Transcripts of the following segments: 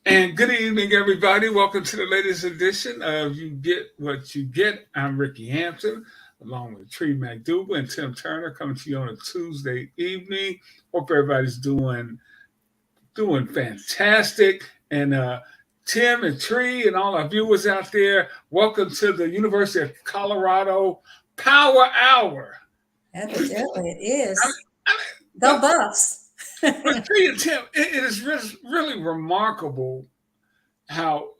And good evening, everybody. Welcome to the latest edition of You Get What You Get. I'm Ricky Hampton, along with Tree McDougal and Tim Turner, coming to you on a Tuesday evening. Hope everybody's doing fantastic. And Tim and Tree and all our viewers out there, welcome to the University of Colorado Power Hour. Evidently, it is. I The Buffs. But Tree and Tim, it is really remarkable how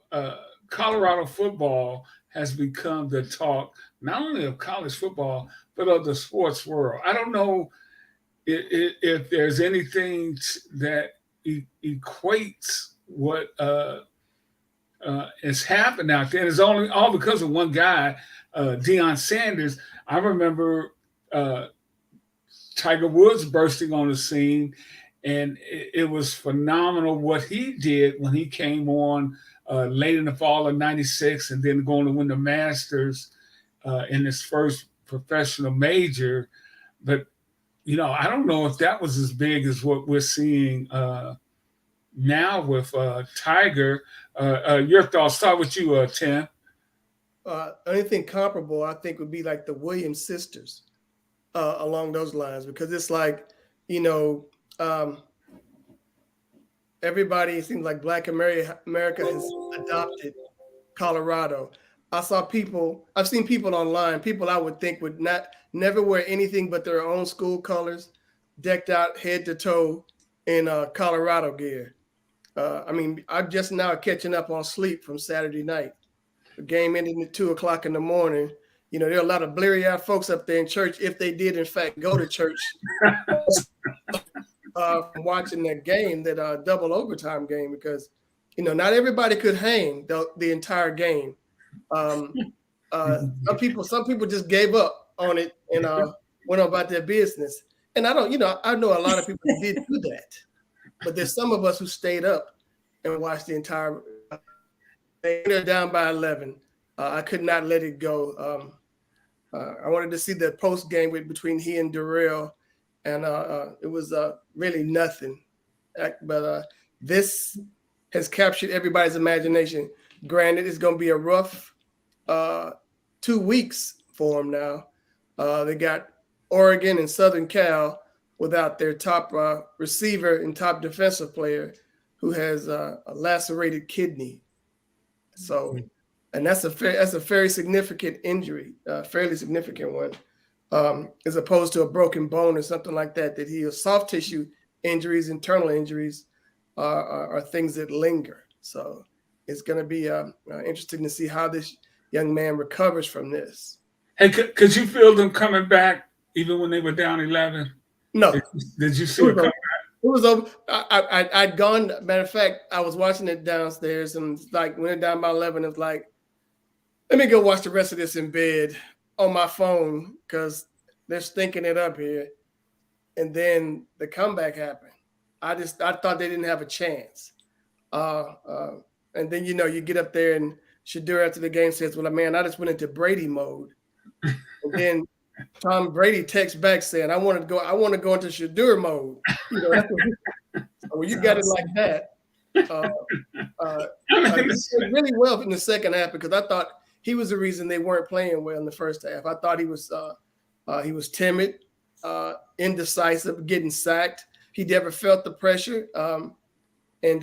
Colorado football has become the talk not only of college football but of the sports world. I don't know if there's anything that equates what has happened out there. It's only all because of one guy, Deion Sanders. I remember Tiger Woods bursting on the scene, and it was phenomenal what he did when he came on late in the fall of '96, and then going to win the Masters in his first professional major. But I don't know if that was as big as what we're seeing now with Tiger. Your thoughts? Start with you, Tim. Anything comparable, I think, would be like the Williams sisters along those lines, because it's like, everybody, it seems like Black America has adopted Colorado. I've seen people online, people I would think would never wear anything but their own school colors, decked out head to toe in Colorado gear. I'm just now catching up on sleep from Saturday night. The game ended at 2:00 in the morning. There are a lot of bleary-eyed folks up there in church, if they did in fact go to church, from watching that game, that double overtime game, because not everybody could hang the entire game. Some people just gave up on it and went about their business. And I know a lot of people did do that, but there's some of us who stayed up and watched the entire. They're down by 11. I could not let it go. I wanted to see the post game between he and Darrell, and it was really nothing. But this has captured everybody's imagination. Granted, it's going to be a rough 2 weeks for them now. They got Oregon and Southern Cal without their top receiver and top defensive player, who has a lacerated kidney. So, and that's a very significant injury, fairly significant one, as opposed to a broken bone or something like that. That he has soft tissue injuries, internal injuries, are things that linger. So it's going to be interesting to see how this young man recovers from this. Hey, could you feel them coming back even when they were down 11? No. Did you see it come back? It was over. I'd gone. Matter of fact, I was watching it downstairs, and like when it down by 11, it was like, let me go watch the rest of this in bed on my phone, because they're stinking it up here. And then the comeback happened. I thought they didn't have a chance. And then you get up there, and Shadur after the game says, "Well, man, I just went into Brady mode." And then Tom Brady texts back saying, I want to go into Shadur mode. When you got it like that, he did really well in the second half, because I thought he was the reason they weren't playing well in the first half. I thought he was timid, indecisive, getting sacked. He never felt the pressure, and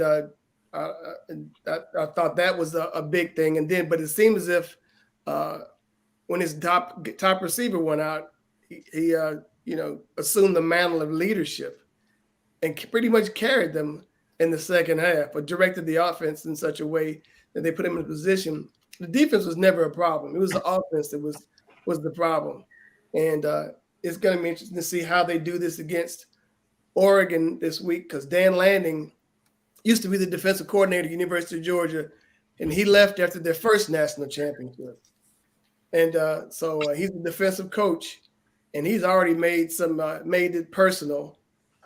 I thought that was a big thing. But it seemed as if when his top receiver went out, he assumed the mantle of leadership and pretty much carried them in the second half, or directed the offense in such a way that they put him in a position. The defense was never a problem. It was the offense that was the problem. And it's going to be interesting to see how they do this against Oregon this week, because Dan Lanning used to be the defensive coordinator at the University of Georgia, and he left after their first national championship. And so he's a defensive coach, and he's already made it personal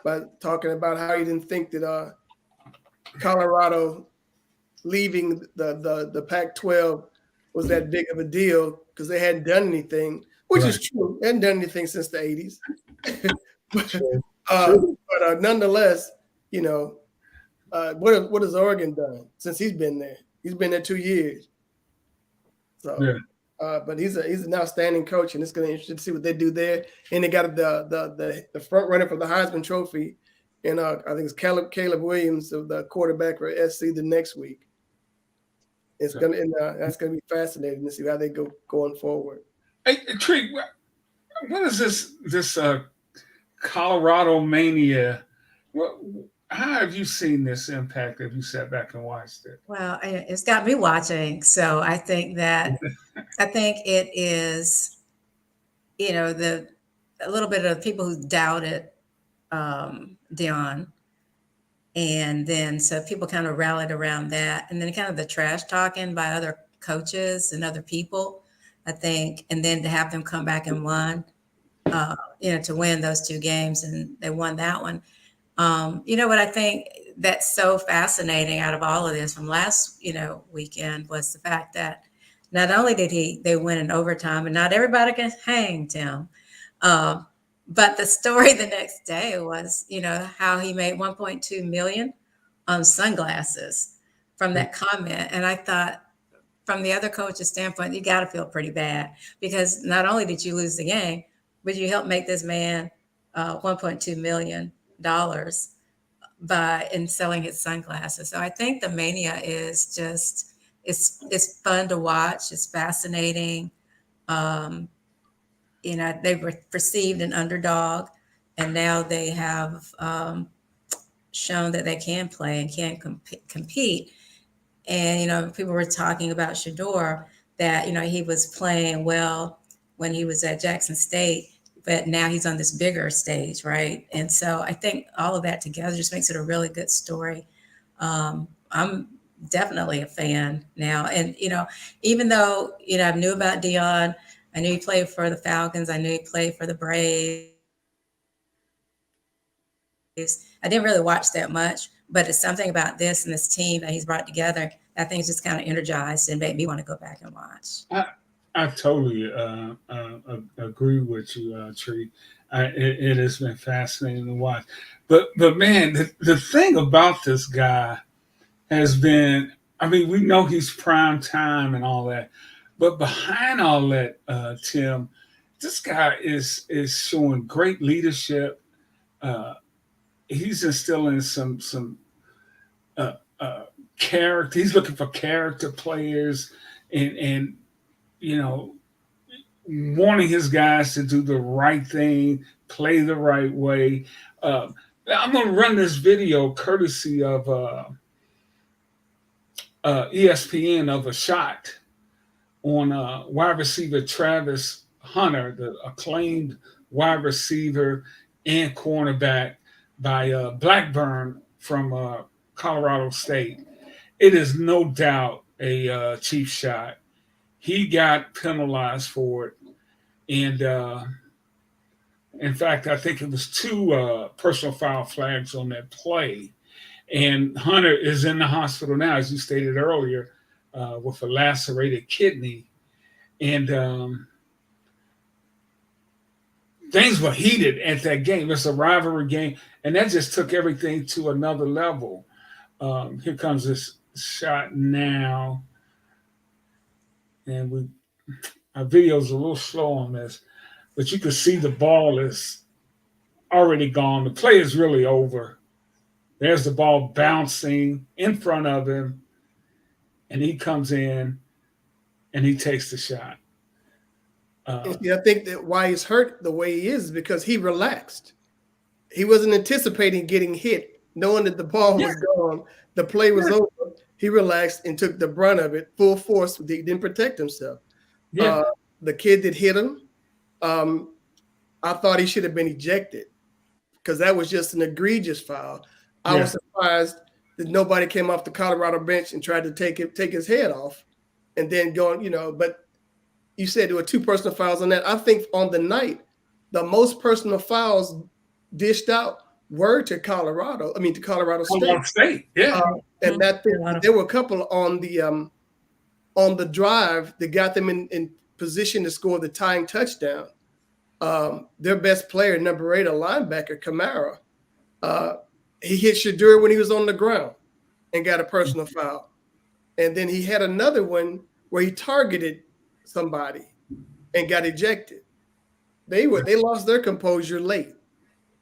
by talking about how he didn't think that Colorado leaving the Pac-12 was that big of a deal, because they hadn't done anything, which is true. They hadn't done anything since the 80s. but nonetheless, What has Oregon done since he's been there? He's been there 2 years. So, Yeah. but he's an outstanding coach, and it's going to be interesting to see what they do there. And they got the front runner for the Heisman Trophy, and I think it's Caleb Williams, of the quarterback for SC, the next week. It's gonna that's gonna be fascinating to see how they go going forward. Hey, Tree, what is this Colorado mania? How have you seen this impact? Have you sat back and watched it? Well, it's got me watching. So I think it is, a little bit of people who doubted Deion. And then so people kind of rallied around that. And then kind of the trash talking by other coaches and other people, I think. And then to have them come back and win, to win those 2 games, and they won that one. What I think that's so fascinating out of all of this from last, weekend was the fact that not only did they win in overtime, and not everybody can hang Tim, but the story the next day was, how he made 1.2 million on sunglasses from that comment. And I thought, from the other coach's standpoint, you got to feel pretty bad, because not only did you lose the game, but you helped make this man $1.2 million in selling his sunglasses. So I think the mania is just, it's fun to watch. It's fascinating. They were perceived an underdog, and now they have shown that they can play and can compete. And, people were talking about Shador, that, he was playing well when he was at Jackson State, but now he's on this bigger stage, right? And so I think all of that together just makes it a really good story. I'm definitely a fan now. And, even though, I knew about Deion, I knew he played for the Falcons, I knew he played for the Braves. I didn't really watch that much, but it's something about this and this team that he's brought together that I think just kind of energized and made me want to go back and watch. I totally agree with you, Tree. It has been fascinating to watch. But man, the thing about this guy has been, we know he's prime time and all that, but behind all that, Tim, this guy is showing great leadership. He's instilling some character. He's looking for character players, and wanting his guys to do the right thing, play the right way. I'm going to run this video courtesy of ESPN, of a shot on wide receiver Travis Hunter, the acclaimed wide receiver and cornerback by Blackburn from Colorado State. It is no doubt a cheap shot. He got penalized for it. And in fact, I think it was 2 personal foul flags on that play. And Hunter is in the hospital now, as you stated earlier, with a lacerated kidney. And things were heated at that game. It's a rivalry game. And that just took everything to another level. Here comes this shot now. And our video's a little slow on this, but you can see the ball is already gone. The play is really over. There's the ball bouncing in front of him, and he comes in and he takes the shot. I think that why he's hurt the way he is because he relaxed. He wasn't anticipating getting hit, knowing that the ball was gone. The play was over. He relaxed and took the brunt of it, full force. He didn't protect himself. Yeah. The kid that hit him, I thought he should have been ejected because that was just an egregious foul. I was surprised that nobody came off the Colorado bench and tried to take his head off and then going, but you said there were 2 personal fouls on that. I think on the night, the most personal fouls dished out were to Colorado State. Colorado State, yeah. And that there were a couple on the drive that got them in position to score the tying touchdown. Their best player, number 8, a linebacker, Kamara, he hit Shador when he was on the ground. and got a personal foul. And then he had another one where he targeted somebody and got ejected. They lost their composure late.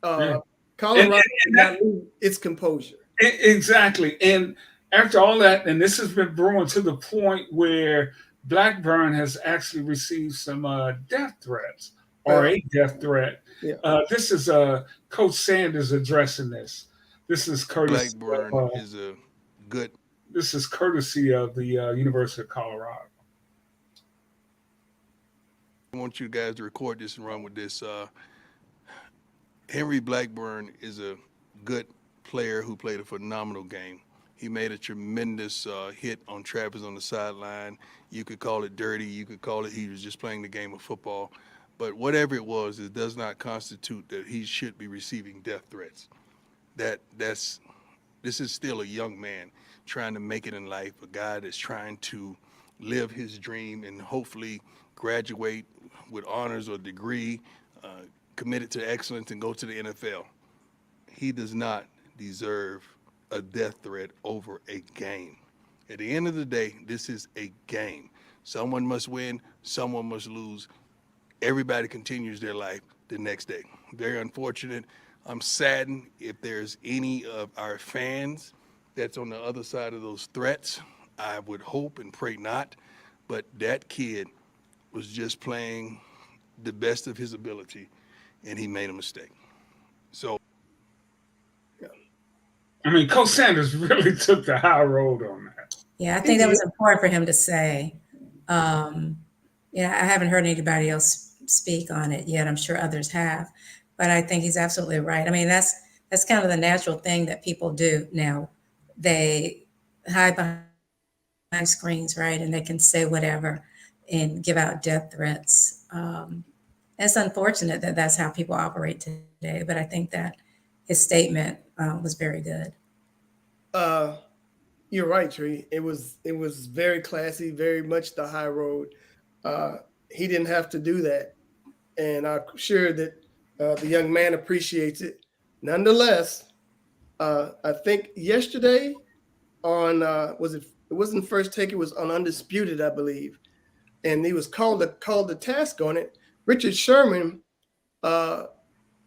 Colorado did not lose its composure. Exactly. And after all that, and this has been brewing to the point where Blackburn has actually received some death threats or a death threat. Yeah. This is Coach Sanders addressing this. This is courtesy. Blackburn is a good. This is courtesy of the University of Colorado. I want you guys to record this and run with this. Henry Blackburn is a good player who played a phenomenal game. He made a tremendous hit on Travis on the sideline. You could call it dirty. You could call it he was just playing the game of football. But whatever it was, it does not constitute that he should be receiving death threats. This is still a young man trying to make it in life, a guy that's trying to live his dream and hopefully graduate with honors or degree, committed to excellence and go to the NFL. He does not deserve a death threat over a game. At the end of the day, this is a game. Someone must win, someone must lose. Everybody continues their life the next day. Very unfortunate. I'm saddened if there's any of our fans that's on the other side of those threats. I would hope and pray not, but that kid was just playing the best of his ability, and he made a mistake. So, I mean, Coach Sanders really took the high road on that. Yeah, I think that was important for him to say. I haven't heard anybody else speak on it yet. I'm sure others have, but I think he's absolutely right. I mean, that's kind of the natural thing that people do now. They hide behind screens, right? And they can say whatever and give out death threats. It's unfortunate that that's how people operate today, but I think that his statement was very good. You're right, Tree. It was very classy, very much the high road. He didn't have to do that, and I'm sure that the young man appreciates it. Nonetheless, I think yesterday on it wasn't First Take, it was on Undisputed, I believe, and he was called the task on it. Richard Sherman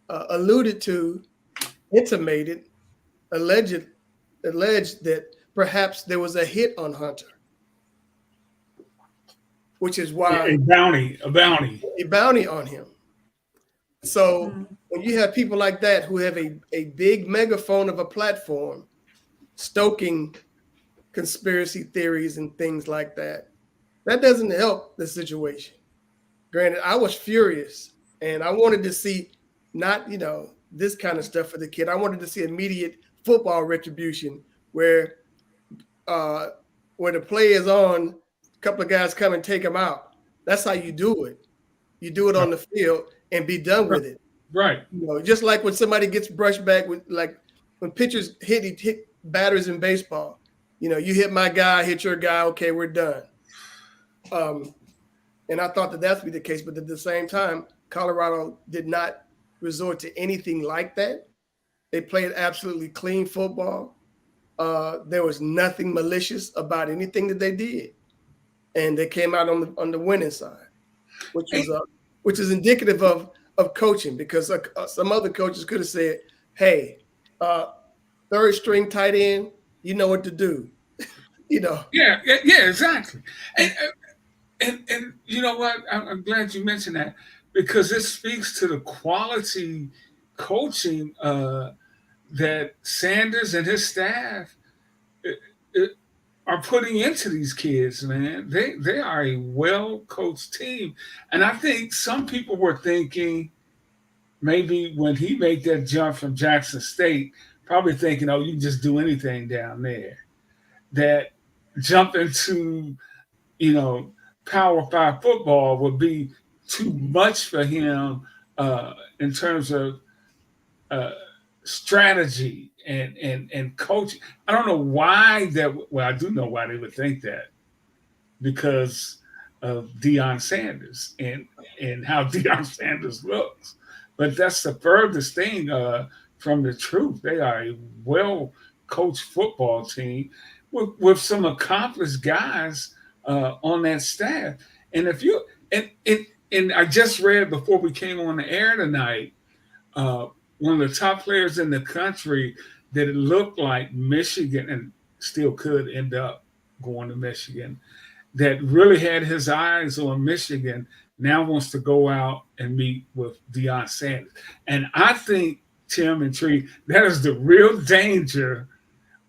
alluded to, intimated, alleged that perhaps there was a hit on Hunter, which is why a bounty on him. So when you have people like that who have a big megaphone of a platform stoking conspiracy theories and things like that, that doesn't help the situation. Granted, I was furious and I wanted to see not, this kind of stuff for the kid. I wanted to see immediate football retribution where the play is on, a couple of guys come and take him out. That's how you do it. You do it on the field and be done with it. Right. Just like when somebody gets brushed back with, like when pitchers hit batters in baseball. You hit my guy, I hit your guy. Okay, we're done. And I thought that would be the case, but at the same time, Colorado did not resort to anything like that. They played absolutely clean football. There was nothing malicious about anything that they did, and they came out on the winning side, which is indicative of coaching, because some other coaches could have said, "Hey, third string tight end, you know what to do," Yeah, exactly. And you know what? I'm glad you mentioned that, because it speaks to the quality coaching that Sanders and his staff are putting into these kids, man. They are a well-coached team. And I think some people were thinking, maybe when he made that jump from Jackson State, probably thinking, oh, you can just do anything down there. That jump into, Power 5 football would be too much for him in terms of strategy and coaching. I don't know why I do know why they would think that, because of Deion Sanders and how Deion Sanders looks. But that's the furthest thing from the truth. They are a coach football team with some accomplished guys on that staff. And if you and I just read before we came on the air tonight, one of the top players in the country that it looked like Michigan and still could end up going to Michigan, that really had his eyes on Michigan, now wants to go out and meet with Deion Sanders. And I think, Tim and Tree, that is the real danger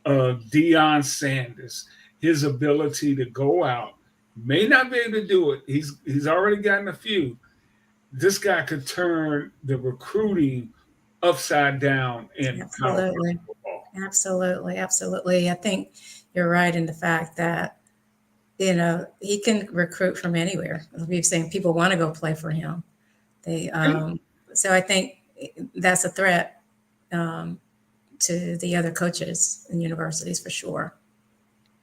of Deion Sanders, his ability to go out. May not be able to do it. He's already gotten a few. This guy could turn the recruiting upside down in Absolutely. football. Absolutely. Absolutely. I think you're right in the fact that, you know, he can recruit from anywhere. We've seen people want to go play for him. So I think that's a threat to the other coaches and universities for sure.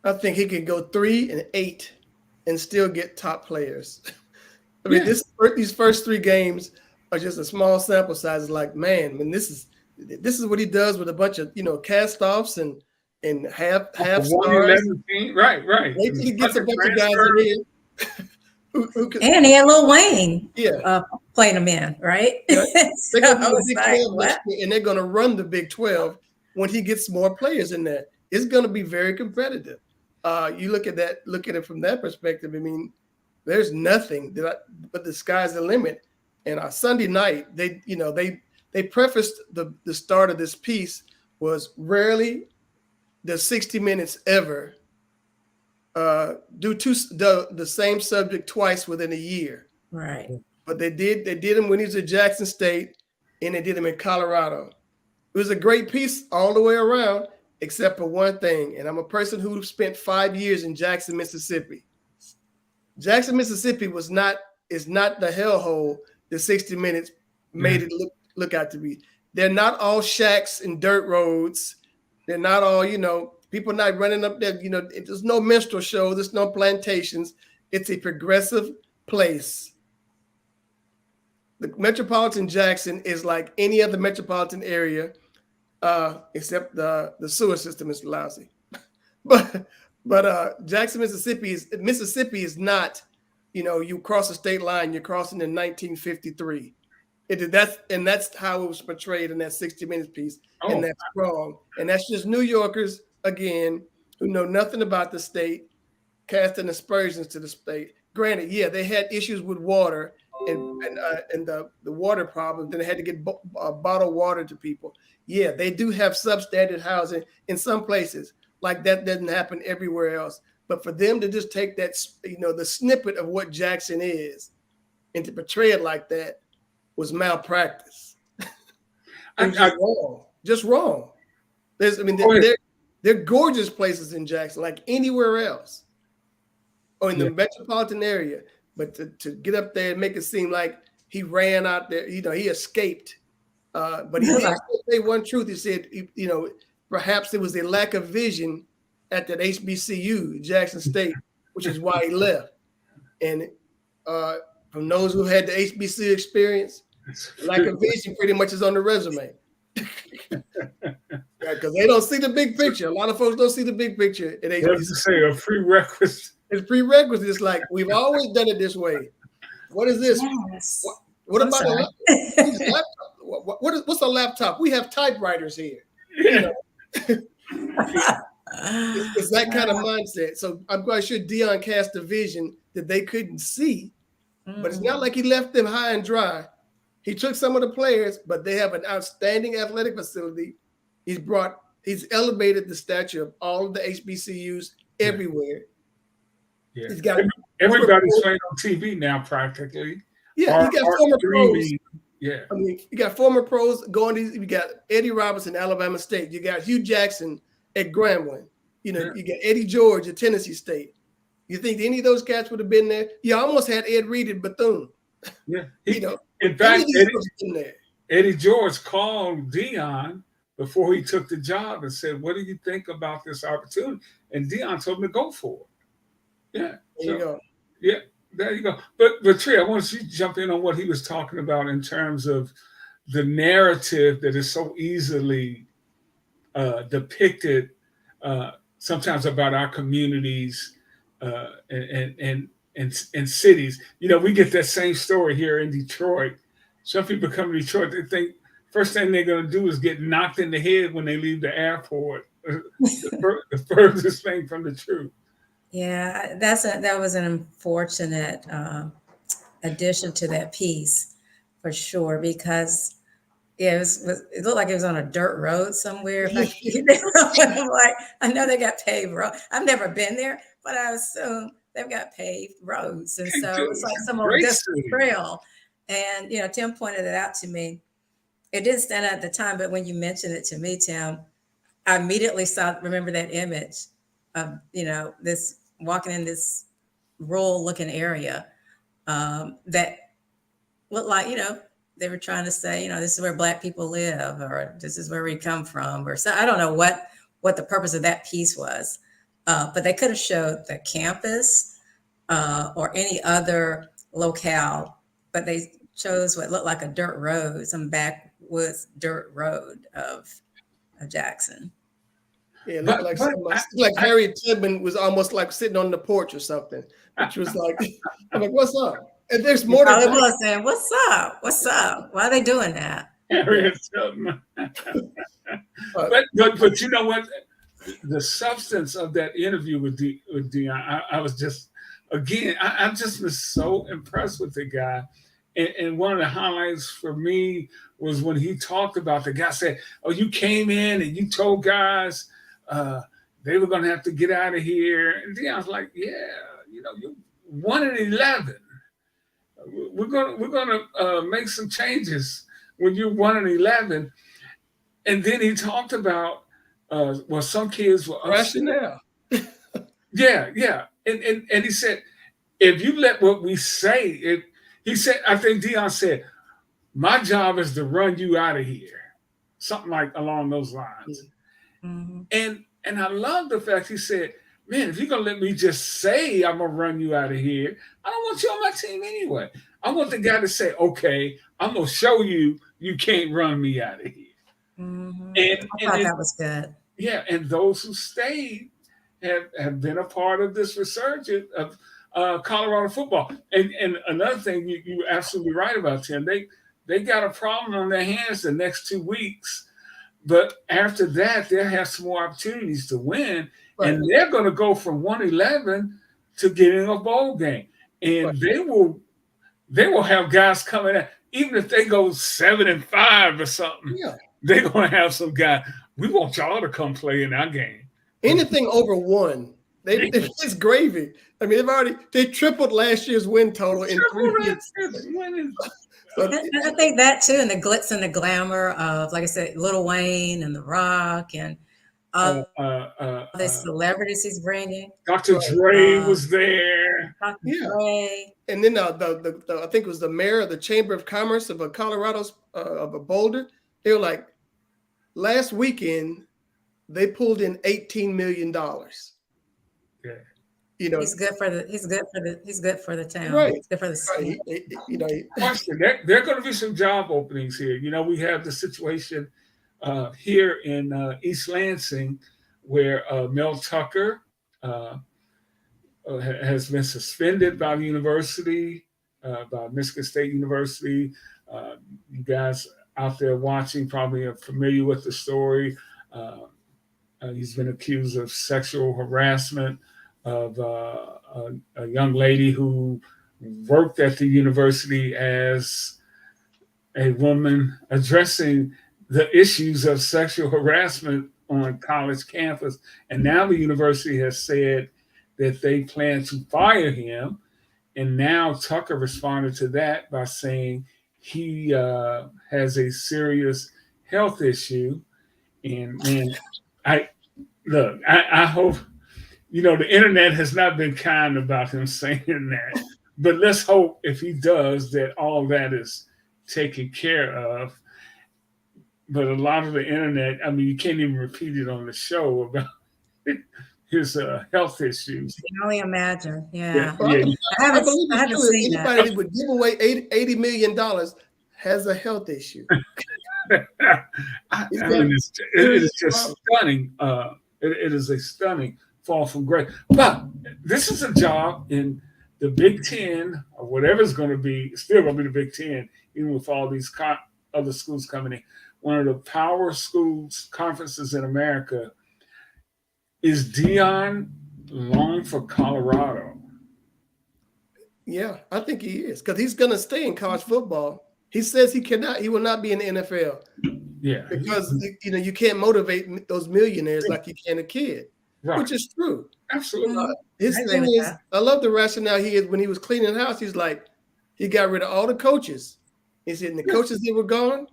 I think he could go 3-8 and still get top players. I mean, these first 3 games are just a small sample size. It's like, man, I mean, this is what he does with a bunch of, you know, cast-offs and half stars. Right. Wait till he gets a bunch of guys in here. And he had Lil Wayne Yeah. playing him in, right? Yeah. They're going to So be the Big it's 12 next year, and they're going to run the Big 12 when he gets more players in there. It's going to be very competitive. You look at it from that perspective. I mean, there's nothing but the sky's the limit. And Sunday night, they prefaced the start of this piece was rarely does 60 Minutes ever do the same subject twice within a year. Right. But they did him when he was at Jackson State, and they did him in Colorado. It was a great piece all the way around, except for one thing. And I'm a person who spent 5 years in Jackson, Mississippi. Jackson, Mississippi is not the hellhole that 60 Minutes made it look out to be. They're not all shacks and dirt roads. They're not all, people not running up there. There's no minstrel show. There's no plantations. It's a progressive place. The metropolitan Jackson is like any other metropolitan area, except the sewer system is lousy. But Jackson, Mississippi is not, you cross the state line, you're crossing in 1953. That's how it was portrayed in that 60 Minutes piece. Oh. And that's wrong. And that's just New Yorkers, again, who know nothing about the state, casting aspersions to the state. Granted, they had issues with water and the water problem. Then they had to get bottled water to people. Yeah, they do have substandard housing in some places. Like that doesn't happen everywhere else. But for them to just take that, the snippet of what Jackson is and to portray it like that was malpractice. Just wrong. They're gorgeous places in Jackson, like anywhere else or in the metropolitan area. But to get up there and make it seem like he ran out there, he escaped. But he did say one truth. He said, perhaps it was a lack of vision at that HBCU, Jackson State, which is why he left. And from those who had the HBCU experience, lack of vision pretty much is on the resume. Because they don't see the big picture. A lot of folks don't see the big picture at HBCU. Let's say a prerequisite. It's prerequisite. It's like, we've always done it this way. What is this? Yes. What about a laptop? What's a laptop? We have typewriters here. It's that kind of mindset. So I'm quite sure Deion cast a vision that they couldn't see, but it's not like he left them high and dry. He took some of the players, but they have an outstanding athletic facility. He's elevated the stature of all of the HBCUs everywhere. Yeah. He's got everybody's playing on TV now, practically. Yeah, you got former pros. Yeah, I mean, you got former pros going. You got Eddie Robinson, Alabama State. You got Hugh Jackson at Grambling. You got Eddie George at Tennessee State. You think any of those cats would have been there? You almost had Ed Reed at Bethune. Yeah, in fact, Eddie George called Deion before he took the job and said, "What do you think about this opportunity?" And Deion told him to go for it. Yeah, there you go. Yeah, there you go. But Trey, I want you to jump in on what he was talking about in terms of the narrative that is so easily depicted sometimes about our communities and cities. You know, we get that same story here in Detroit. Some people come to Detroit, they think first thing they're going to do is get knocked in the head when they leave the airport. The furthest thing from the truth. Yeah, that was an unfortunate addition to that piece for sure, because yeah, it looked like it was on a dirt road somewhere. I'm like, I know they got paved road. I've never been there, but I assume they've got paved roads, and so it's like some old dusty trail. And Tim pointed it out to me. It didn't stand out at the time, but when you mentioned it to me, Tim, I immediately remember that image of this walking in this rural looking area that looked like they were trying to say this is where Black people live, or this is where we come from, or so. I don't know what the purpose of that piece was, but they could have showed the campus or any other locale, but they chose what looked like a dirt road, some backwoods dirt road of Jackson. Yeah, it looked like Harriet Tubman was almost like sitting on the porch or something, which was like, I'm like, what's up? And there's more to it was saying, what's up? What's up? Why are they doing that? Harriet Tubman. but you know what? The substance of that interview with Dion, I was just, again, I just was so impressed with the guy. And one of the highlights for me was when he talked about, the guy said, oh, you came in and you told guys they were going to have to get out of here. And Dion's like, yeah, you 1-11. We're gonna make some changes when you're 1-11. And then he talked about some kids were rationale. Yeah. And he said, if you let what we say, he said, I think Dion said, my job is to run you out of here. Something like along those lines. Mm-hmm. And I love the fact he said, man, if you're going to let me just say I'm going to run you out of here, I don't want you on my team anyway. I want the guy to say, okay, I'm going to show you can't run me out of here. Mm-hmm. I thought that was good. Yeah, and those who stayed have been a part of this resurgence of Colorado football. And another thing you're absolutely right about, Tim, they got a problem on their hands the next 2 weeks. But after that, they'll have some more opportunities to win. Right. And they're going to go from 1-11 to getting a bowl game. And right. they will have guys coming out. Even if they go 7-5 or something, they're going to have some guys. We want y'all to come play in our game. Anything over 1, it's gravy. I mean, they tripled last year's win total in 3 years. I think that too, and the glitz and the glamour of, like I said, Lil Wayne and The Rock and the celebrities he's bringing. Dr. Dre was there. Dr. Dre. And then the I think it was the mayor of the Chamber of Commerce of Colorado's of Boulder. They were like, last weekend they pulled in $18 million. Yeah. He's good for the town. Right. He's good for the city. Question: there are going to be some job openings here. We have the situation here in East Lansing where Mel Tucker has been suspended by the university, by Michigan State University. You guys out there watching probably are familiar with the story. He's been accused of sexual harassment of a young lady who worked at the university as a woman addressing the issues of sexual harassment on college campus. And now the university has said that they plan to fire him. And now Tucker responded to that by saying he has a serious health issue. And I hope, the internet has not been kind about him saying that, but let's hope if he does that all that is taken care of. But a lot of the internet, you can't even repeat it on the show about his health issues. You can only imagine. Yeah. I haven't seen anybody that would give away $80 million has a health issue. He's I got mean, it is just stunning. It is a stunning fall from grace. But this is a job in the Big Ten or whatever it's going to be. It's still going to be the Big Ten, even with all these other schools coming in. One of the power schools conferences in America. Is Dion long for Colorado? Yeah, I think he is because he's going to stay in college football. He says he cannot. He will not be in the NFL. Yeah, because you can't motivate those millionaires like you can a kid, right. Which is true. Absolutely. His thing is, I love the rationale he is when he was cleaning the house. He's like, he got rid of all the coaches. He said, and the coaches that were gone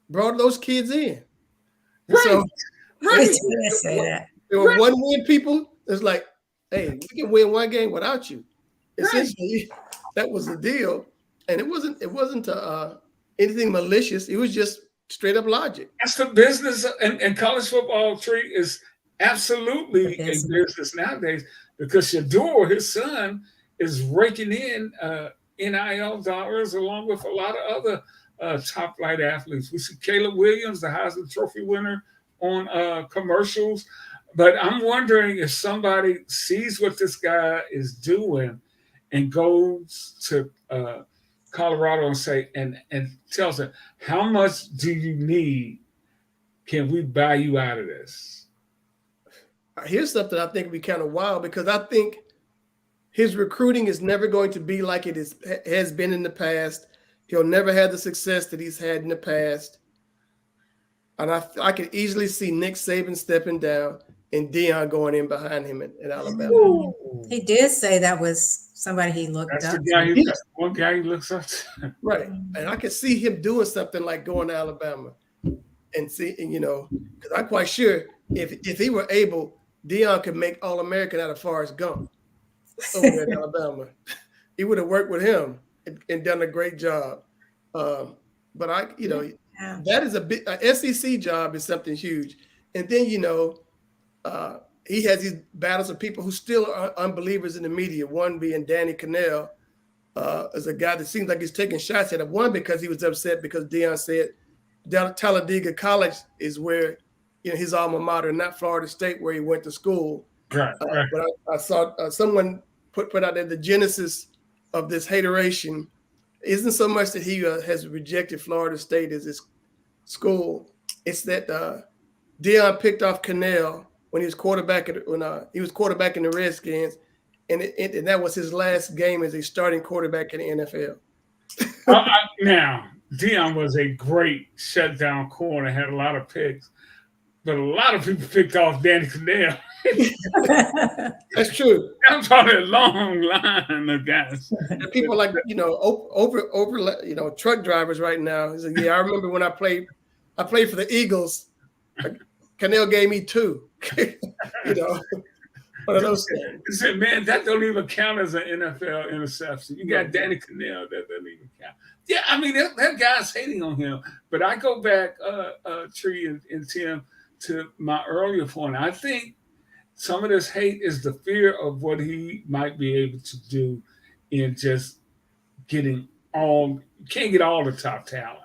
brought those kids in. Right. So, right. Say that. There were one-win people. It's like, hey, we can win one game without you. Essentially, that was the deal, and it wasn't anything malicious. It was just straight up logic. That's the business, and college football tree is absolutely a business nowadays because Shador, his son, is raking in NIL dollars along with a lot of other top flight athletes. We see Caleb Williams, the Heisman Trophy winner, on commercials. But I'm wondering if somebody sees what this guy is doing and goes to Colorado and say and tells them, how much do you need? Can we buy you out of this? Here's something I think would be kind of wild because I think his recruiting is never going to be like it has been in the past. He'll never have the success that he's had in the past. And I can easily see Nick Saban stepping down and Dion going in behind him in Alabama. Ooh. He did say that was somebody he looked up to. One guy he looks up to. Right. And I can see him doing something like going to Alabama and because I'm quite sure if he were able, Dion could make All-American out of Forrest Gump over there in Alabama. He would have worked with him and done a great job. But that is a SEC job is something huge. And then, he has these battles of people who still are unbelievers in the media. One being Danny Cannell, is a guy that seems like he's taking shots at him. One, because he was upset because Dion said Talladega College is where his alma mater, not Florida State, where he went to school. Right. But I saw someone put out there the genesis of this hateration isn't so much that he has rejected Florida State as his school. It's that Dion picked off Cannell when he was quarterbacking the Redskins, and that was his last game as a starting quarterback in the NFL. Now, Dion was a great shutdown corner, had a lot of picks, but a lot of people picked off Danny Cannell. That's true. I'm talking a long line of guys. And people like over truck drivers right now. He's like, I remember when I played for the Eagles. Cannell gave me 2. One of those things. He said, man, that don't even count as an NFL interception. You got Danny Cannell, that doesn't even count. Yeah, I mean, that guy's hating on him. But I go back, Tree and Tim, to my earlier point. I think some of this hate is the fear of what he might be able to do in just getting you can't get all the top talent,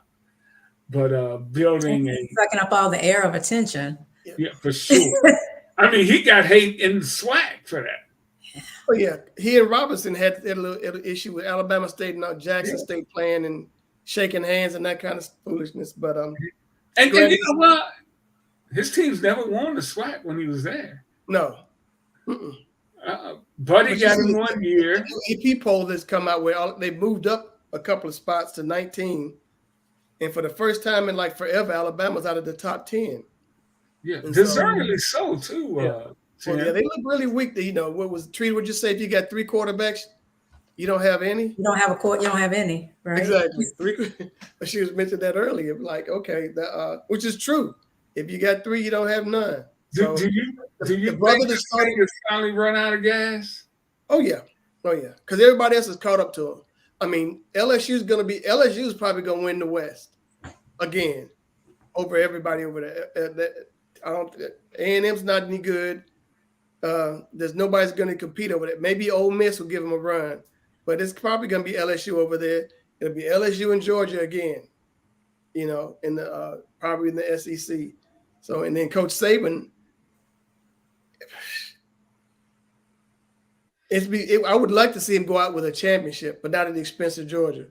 but building sucking up all the air of attention. Yeah, for sure. I mean, he got hate in the swag for that. Oh yeah, he and Robinson had a little issue with Alabama State and Jackson State playing and shaking hands and that kind of foolishness. But and you know what? His teams never won the SWAC when he was there. No. Buddy got him 1 year. AP poll that's come out where they moved up a couple of spots to 19, and for the first time in like forever, Alabama's out of the top 10. Yeah, and deservedly so too. Well, they look really weak. What was Tree? Would you say if you got 3 quarterbacks, you don't have any? You don't have you don't have any, right? Exactly. She was mentioned that earlier. Like, okay, which is true. If you got 3, you don't have none. Do you think the starting has finally run out of gas? Oh yeah, because everybody else is caught up to them. I mean, LSU is probably going to win the West again over everybody over there. A&M's not any good. There's nobody's going to compete over that. Maybe Ole Miss will give them a run, but it's probably going to be LSU over there. It'll be LSU and Georgia again. you know, in the probably in the SEC. So, and then Coach Saban, I would like to see him go out with a championship, but not at the expense of Georgia.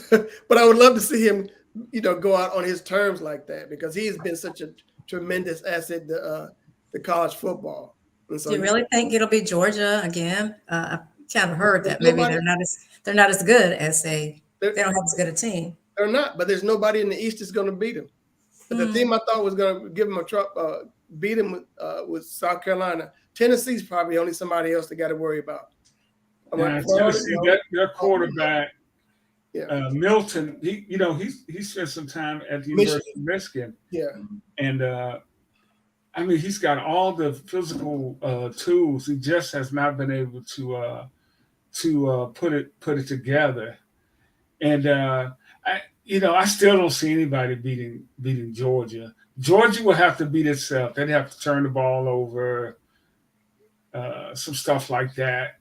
But I would love to see him, you know, go out on his terms like that, because he has been such a tremendous asset to college football. And so Do you really think it'll be Georgia again? I've kind of heard that maybe nobody- they're not as good as they don't have as good a team. they're not, but there's nobody in the East that's going to beat them. The team I thought was going to give them beat them with South Carolina. Tennessee's probably only somebody else they got to worry about. Tennessee, their quarterback, yeah, Milton, he spent some time at the University of Michigan. Yeah. And I mean, he's got all the physical tools. He just has not been able to put it together. And I still don't see anybody beating Georgia. Georgia will have to beat itself. They'd have to turn the ball over, some stuff like that,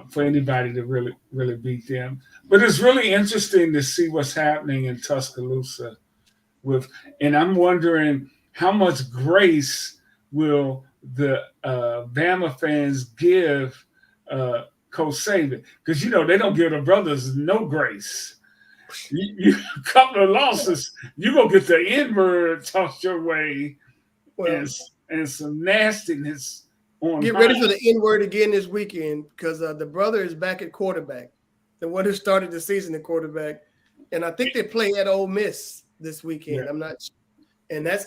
for anybody to really beat them. But it's really interesting to see what's happening in Tuscaloosa and I'm wondering how much grace will the Bama fans give Coach Saban, because they don't give the brothers no grace. You a couple of losses, you gonna get the N-word tossed your way, and some nastiness on. Get ready for the N-word again this weekend, because the brother is back at quarterback, the one who started the season at quarterback, and I think they play at Ole Miss this weekend. Yeah. I'm not sure. And that's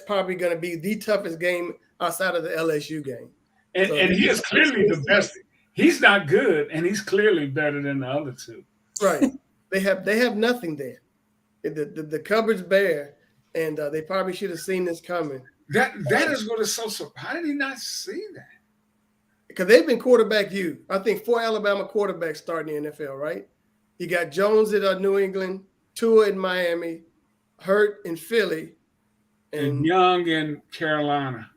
probably going to be the toughest game outside of the LSU game. And he is clearly the best. He's not good, and he's clearly better than the other two. Right. They have nothing there. The cupboard's bare, and they probably should have seen this coming. That is what is so surprising. How did he not see that? Because they've been quarterback you. I think 4 Alabama quarterbacks starting in the NFL, right? You got Jones at New England, Tua in Miami, Hurt in Philly, and Young in Carolina.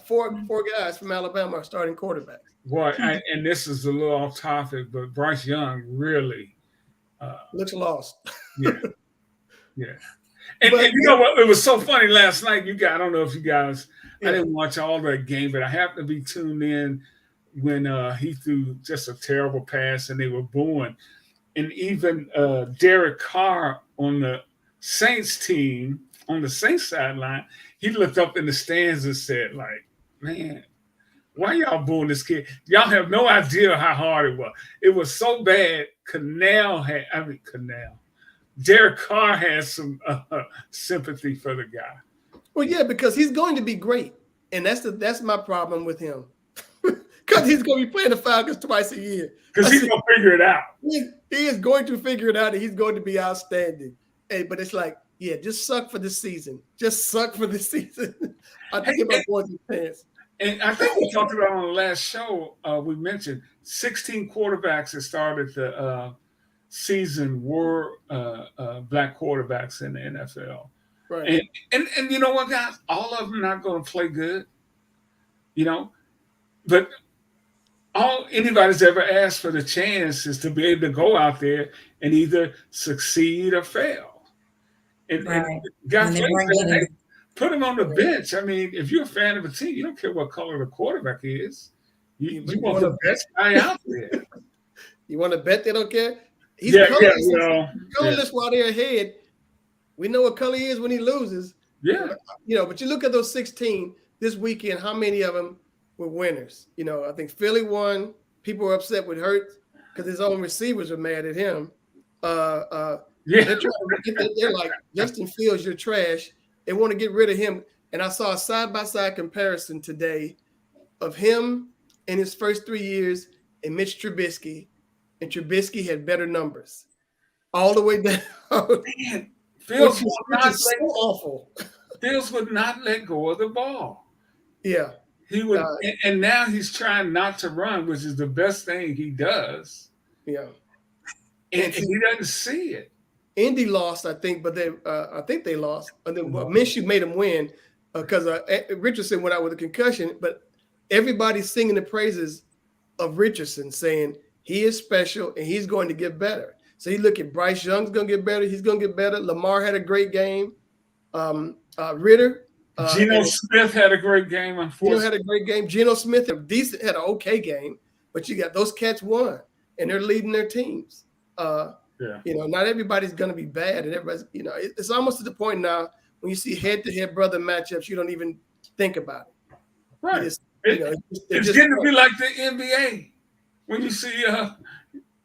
Four guys from Alabama are starting quarterbacks. Boy, and this is a little off topic, but Bryce Young really looks lost. Yeah. And you know what? It was so funny last night. I don't know if you guys. I didn't watch all that game, but I happened to be tuned in when he threw just a terrible pass, and they were booing. And even Derek Carr on the Saints team, on the Saints sideline, he looked up in the stands and said, like, man, why y'all booing this kid? Y'all have no idea how hard it was. It was so bad. Derek Carr has some sympathy for the guy. Well, yeah, because he's going to be great. And that's my problem with him. Because he's going to be playing the Falcons twice a year. Because he's going to figure it out. He is going to figure it out, and he's going to be outstanding. Hey, but it's like, just suck for this season. Just suck for this season. I think about boys and pants. And I think we talked about on the last show, we mentioned 16 quarterbacks that started the season were black quarterbacks in the NFL. Right. And you know what, guys? All of them are not going to play good, but all anybody's ever asked for the chance is to be able to go out there and either succeed or fail. And guys, put him on the bench. I mean, if you're a fan of a team, you don't care what color the quarterback is. You want the best guy out there. You want to bet they don't care? He's colorless while they're ahead. We know what color he is when he loses. Yeah. But you look at those 16 this weekend, how many of them were winners? I think Philly won. People were upset with Hurts because his own receivers were mad at him. They're like, Justin Fields, you're trash. They want to get rid of him. And I saw a side-by-side comparison today of him in his first 3 years and Mitch Trubisky. And Trubisky had better numbers all the way down. Man, Fields would not let go of the ball. Yeah. He would, and now he's trying not to run, which is the best thing he does. Yeah. And he doesn't see it. Indy lost, I think, but I think they lost. And then Minshew made them win because Richardson went out with a concussion. But everybody's singing the praises of Richardson, saying he is special and he's going to get better. So you look at Bryce Young's going to get better. He's going to get better. Lamar had a great game. Ritter. Geno Smith had a great game, unfortunately. Had a great game. Geno Smith had an okay game, but you got those cats won, and they're leading their teams. Not everybody's going to be bad, and everybody's, it's almost to the point now when you see head-to-head brother matchups, you don't even think about it. Right. It's getting to be like the NBA when you see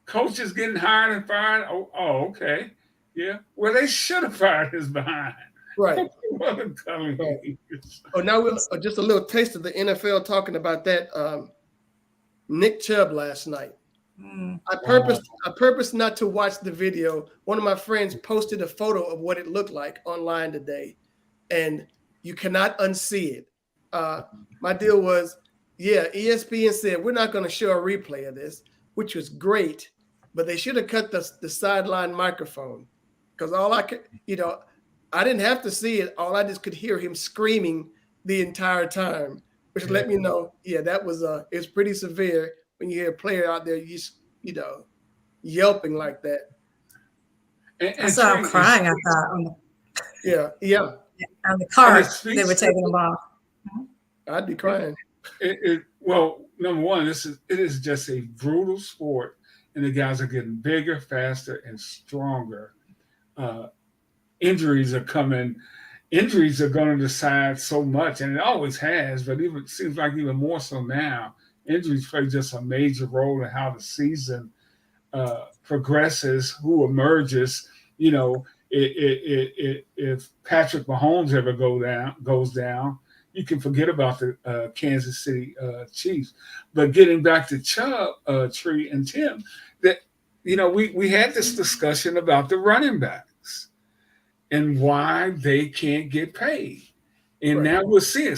coaches getting hired and fired. Oh, okay. Yeah. Well, they should have fired his behind. Right. Right. Oh, now we'll just a little taste of the NFL talking about that. Nick Chubb last night. I purposed not to watch the video. One of my friends posted a photo of what it looked like online today, and you cannot unsee it. My deal was, ESPN said we're not going to show a replay of this, which was great, but they should have cut the sideline microphone, because all I could, I didn't have to see it. All I just could hear him screaming the entire time, which let me know, that was it's pretty severe when you hear a player out there, yelping like that. I saw him crying. I thought on the cart they were taking him off. I'd be crying. Well, number one, it is just a brutal sport, and the guys are getting bigger, faster, and stronger. Injuries are coming. Injuries are going to decide so much, and it always has, but it seems like even more so now. Injuries play just a major role in how the season progresses, who emerges. If Patrick Mahomes ever goes down, you can forget about the Kansas City Chiefs. But getting back to Chubb, Tree, and Tim, that we had this discussion about the running backs and why they can't get paid, and now we're seeing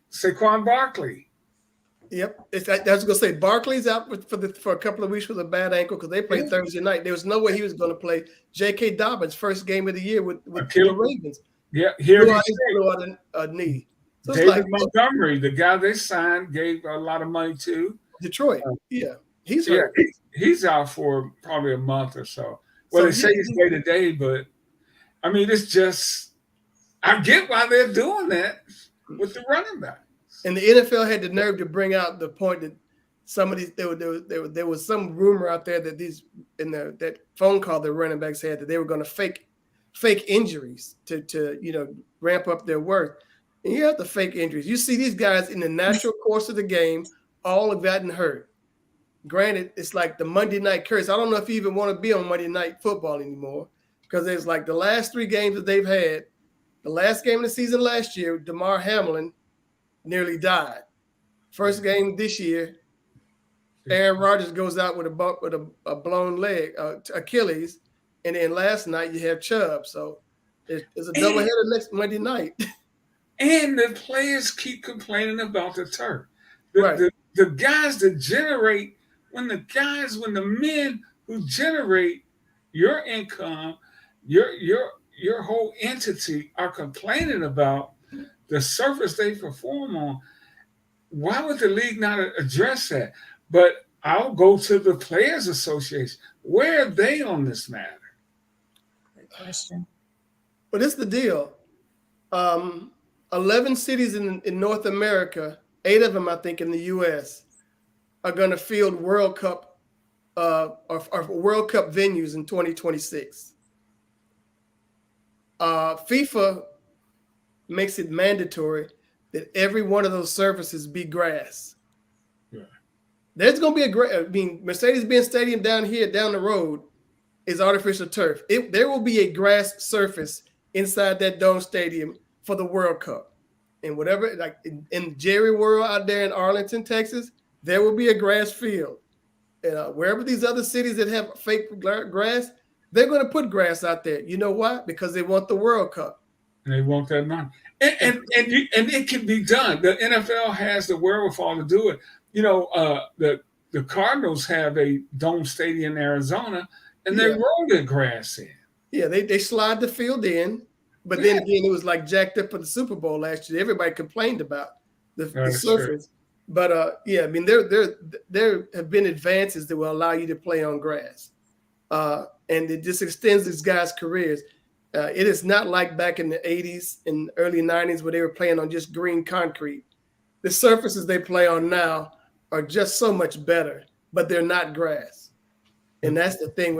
Saquon Barkley. Yep, I was going to say Barkley's out for a couple of weeks with a bad ankle because they played Thursday night. There was no way he was going to play. J.K. Dobbins' first game of the year with the Ravens. Yeah, here blew out a knee. So David Montgomery, the guy they signed, gave a lot of money to. Detroit. He's hurt. He's out for probably a month or so. Well, they say he's day to day, but I mean, it's just I get why they're doing that with the running back. And the NFL had the nerve to bring out the point that some of these there was some rumor out there that that phone call the running backs had that they were going to fake injuries to ramp up their worth. And you have the fake injuries. You see these guys in the natural course of the game all have gotten hurt. Granted, it's like the Monday night curse. I don't know if you even want to be on Monday night football anymore, because there's like the last 3 games that they've had. The last game of the season last year, Damar Hamlin nearly died. First game this year, Aaron Rodgers goes out with a blown leg, Achilles, and then last night you have Chubb. So it's a doubleheader next Monday night. And the players keep complaining about the turf. The guys that generate when the men who generate your income, your whole entity are complaining about the surface they perform on. Why would the league not address that? But I'll go to the Players Association. Where are they on this matter? Great question. But it's the deal. 11 cities in North America, 8 of them, I think, in the U.S., are going to field World Cup or World Cup venues in 2026. FIFA makes it mandatory that every one of those surfaces be grass. Yeah. There's going to be Mercedes-Benz Stadium down the road is artificial turf. There will be a grass surface inside that dome stadium for the World Cup. And whatever, like in Jerry World out there in Arlington, Texas, there will be a grass field. And wherever these other cities that have fake grass, they're going to put grass out there. You know why? Because they want the World Cup. And they want that money. And it can be done. The NFL has the wherewithal to do it. The Cardinals have a dome stadium in Arizona, and they roll their grass in. Yeah, they slide the field in. But then again, it was like jacked up for the Super Bowl last year. Everybody complained about the surface. True. But I mean, there have been advances that will allow you to play on grass. and it just extends these guys' careers. It is not like back in the 80s and early 90s where they were playing on just green concrete. The surfaces they play on now are just so much better, but they're not grass. And that's the thing.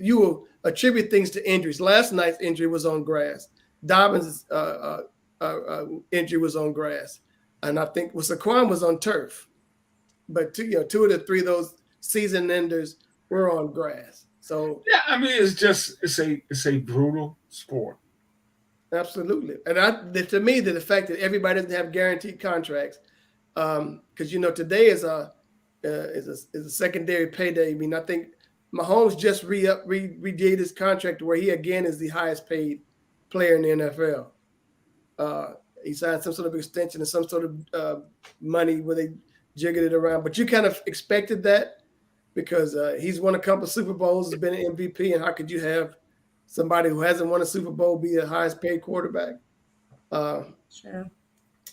You will attribute things to injuries. Last night's injury was on grass. Dobbins' injury was on grass, and I think Saquon was on turf. But two of the three of those season enders were on grass. So yeah, I mean, it's a brutal sport. Absolutely, and to me, the fact that everybody doesn't have guaranteed contracts, because today is a secondary payday. I mean, I think Mahomes just redid his contract where he again is the highest paid player in the NFL. He signed some sort of extension and some sort of money where they jiggled it around, but you kind of expected that because he's won a couple of Super Bowls, has been an MVP, and how could you have somebody who hasn't won a Super Bowl be the highest paid quarterback? Sure.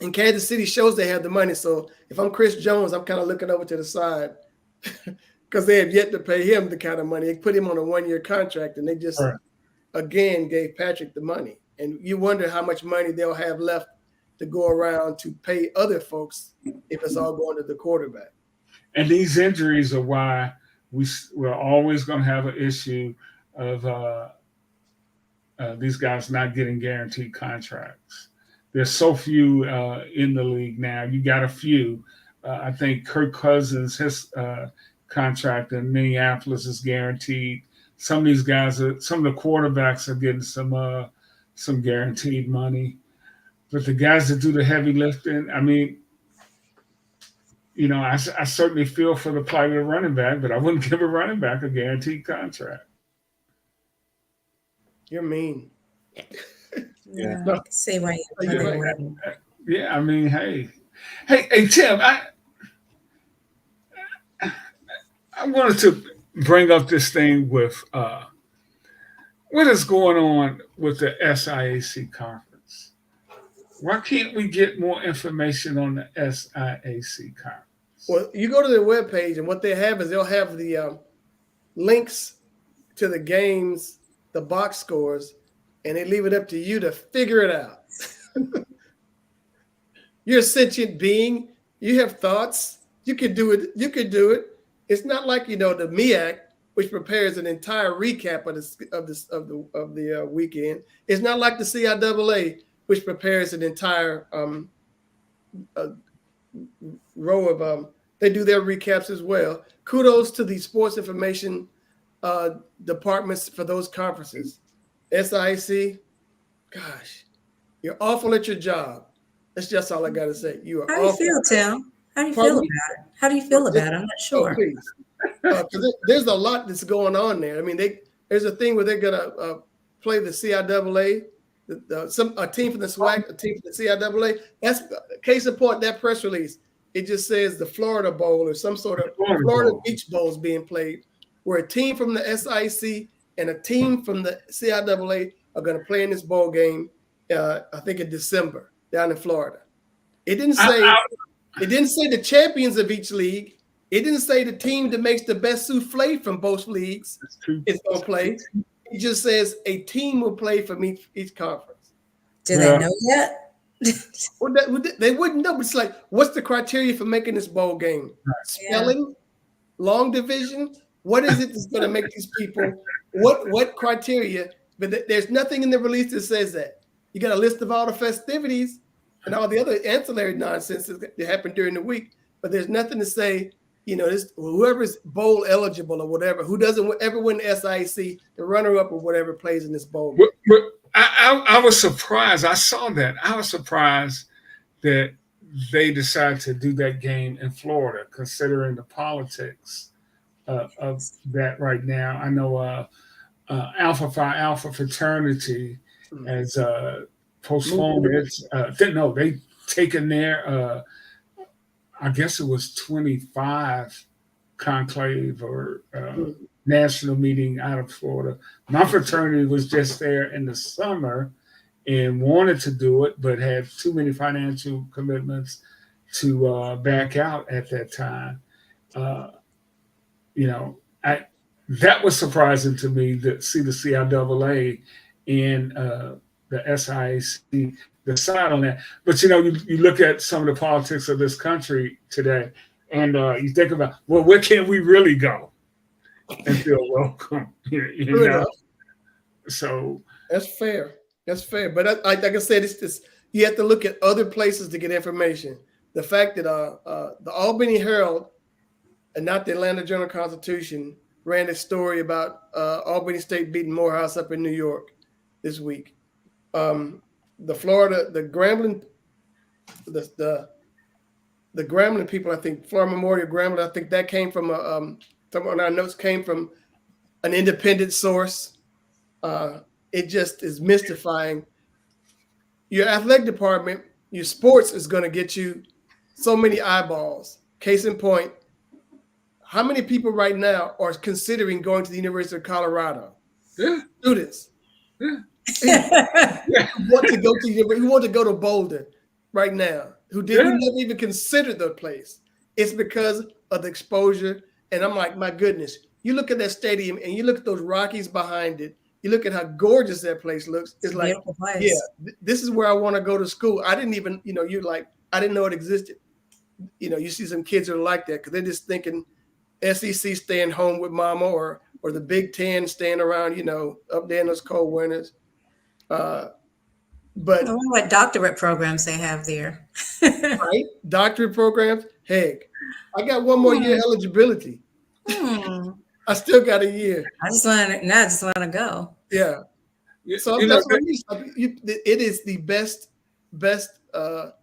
And Kansas City shows they have the money. So if I'm Chris Jones, I'm kind of looking over to the side because they have yet to pay him the kind of money. They put him on a 1-year contract, and they just, again, gave Patrick the money. And you wonder how much money they'll have left to go around to pay other folks if it's all going to the quarterback. And these injuries are why we're always going to have an issue of these guys not getting guaranteed contracts. There's so few in the league now. You got a few. I think Kirk Cousins, his contract in Minneapolis is guaranteed. Some of these guys, some of the quarterbacks are getting some guaranteed money. But the guys that do the heavy lifting, I mean, I certainly feel for the plight of the running back, but I wouldn't give a running back a guaranteed contract. You're mean. Yeah, I can see why you wouldn't. Yeah, I mean, hey, Tim, I wanted to bring up this thing with what is going on with the SIAC conference. Why can't we get more information on the SIAC conference? Well, you go to their webpage, and what they have is they'll have the links to the games, the box scores, and they leave it up to you to figure it out. You're a sentient being. You have thoughts. You can do it. It's not like the MEAC, which prepares an entire recap of the weekend. It's not like the CIAA, which prepares an entire row of. They do their recaps as well. Kudos to the sports information departments for those conferences. SIC, gosh, you're awful at your job. That's just all I got to say. You are. How do you feel, Tim? How do you feel about it? How do you feel about it? I'm not sure. Oh, please. There's a lot that's going on there. I mean, there's a thing where they're gonna play the CIAA, a team from the SWAC, a team from the CIAA. That's case in point. That press release, it just says the Florida Bowl or some sort of Florida Beach Bowl is being played, where a team from the SIC and a team from the CIAA are going to play in this bowl game. I think in December down in Florida. It didn't say the champions of each league. It didn't say the team that makes the best souffle from both leagues is going to play. It just says a team will play from each conference. Do they know yet? Well, they wouldn't know. But it's like, what's the criteria for making this bowl game? Spelling, long division. What is it that's going to make these people? What criteria? But there's nothing in the release that says that. You got a list of all the festivities and all the other ancillary nonsense that happened during the week, but there's nothing to say, this whoever's bowl eligible or whatever, who doesn't ever win the SIC, the runner-up or whatever plays in this bowl. But I was surprised. I saw that. I was surprised that they decided to do that game in Florida, considering the politics of that right now. I know Alpha Phi Alpha fraternity has postponed it. They taken their, I guess it was 25 conclave or national meeting out of Florida. My fraternity was just there in the summer and wanted to do it, but had too many financial commitments to back out at that time. that was surprising to me to see the CIAA and the SIAC decide on that. But you look at some of the politics of this country today, and you think about, well, where can we really go and feel welcome? True enough. So That's fair. That's fair. But like I said, it's this. You have to look at other places to get information. The fact that the Albany Herald and not the Atlanta Journal-Constitution ran a story about Albany State beating Morehouse up in New York this week. The Grambling, the Grambling people, I think, Florida Memorial Grambling, I think that came from some of our notes came from an independent source. It just is mystifying. Your athletic department, your sports is going to get you so many eyeballs. Case in point, how many people right now are considering going to the University of Colorado? yeah, Students. yeah. Who want to go to Boulder right now, who never even considered the place. It's because of the exposure. And I'm like, my goodness, you look at that stadium and you look at those Rockies behind it. You look at how gorgeous that place looks. It's like, yeah, this is where I want to go to school. I didn't even, I didn't know it existed. You see some kids that are like that because they're just thinking SEC staying home with mama or the Big Ten staying around, up there in those cold winters. But I wonder what doctorate programs they have there. Right, doctorate programs. Heck, I got one more year eligibility. I still got a year. I just want to go. Yeah. So that's what it is the best. It's a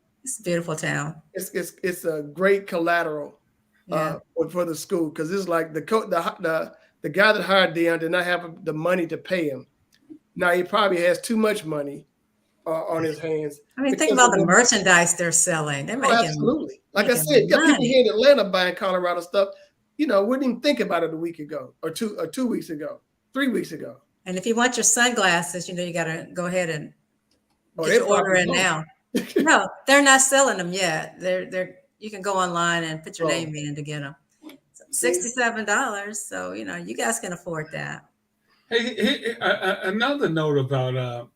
beautiful town. It's a great collateral for the school because it's like the guy that hired Deion did not have the money to pay him. Now he probably has too much money on his hands. I mean, think about the merchandise they're selling. They're making absolutely. Like I said, you got people here in Atlanta buying Colorado stuff. Wouldn't even think about it a week ago or 2 weeks ago, 3 weeks ago. And if you want your sunglasses, you got to go ahead and get your order in now. No, they're not selling them yet. You can go online and put your name in to get them. $67. So, you guys can afford that. Hey, another note about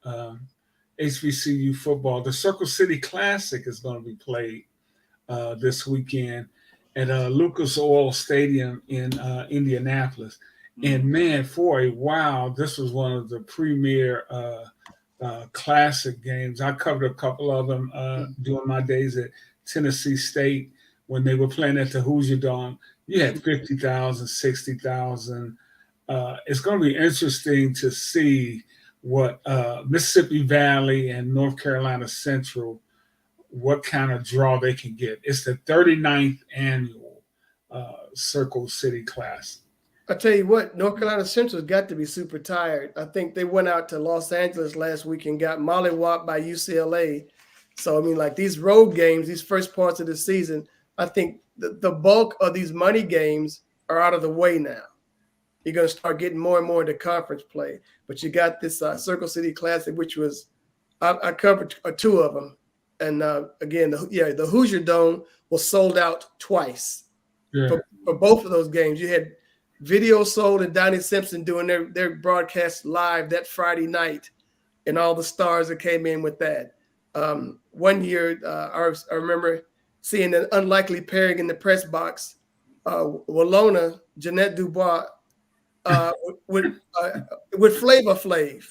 HBCU football. The Circle City Classic is going to be played this weekend at Lucas Oil Stadium in Indianapolis. And man, for a while, this was one of the premier classic games. I covered a couple of them during my days at Tennessee State when they were playing at the Hoosier Dome. You had 50,000, 60,000. It's going to be interesting to see what Mississippi Valley and North Carolina Central, what kind of draw they can get. It's the 39th annual Circle City Classic. I tell you what, North Carolina Central's got to be super tired. I think they went out to Los Angeles last week and got mollywopped by UCLA. So, like these road games, these first parts of the season, I think the bulk of these money games are out of the way now. You're going to start getting more and more into conference play. But you got this Circle City Classic, which was I covered two of them. And again, the Hoosier Dome was sold out twice for both of those games. You had Video Soul and Donnie Simpson doing their broadcast live that Friday night, and all the stars that came in with that. One year, I remember seeing an unlikely pairing in the press box. Walona, Jeanette Dubois, with Flavor Flav.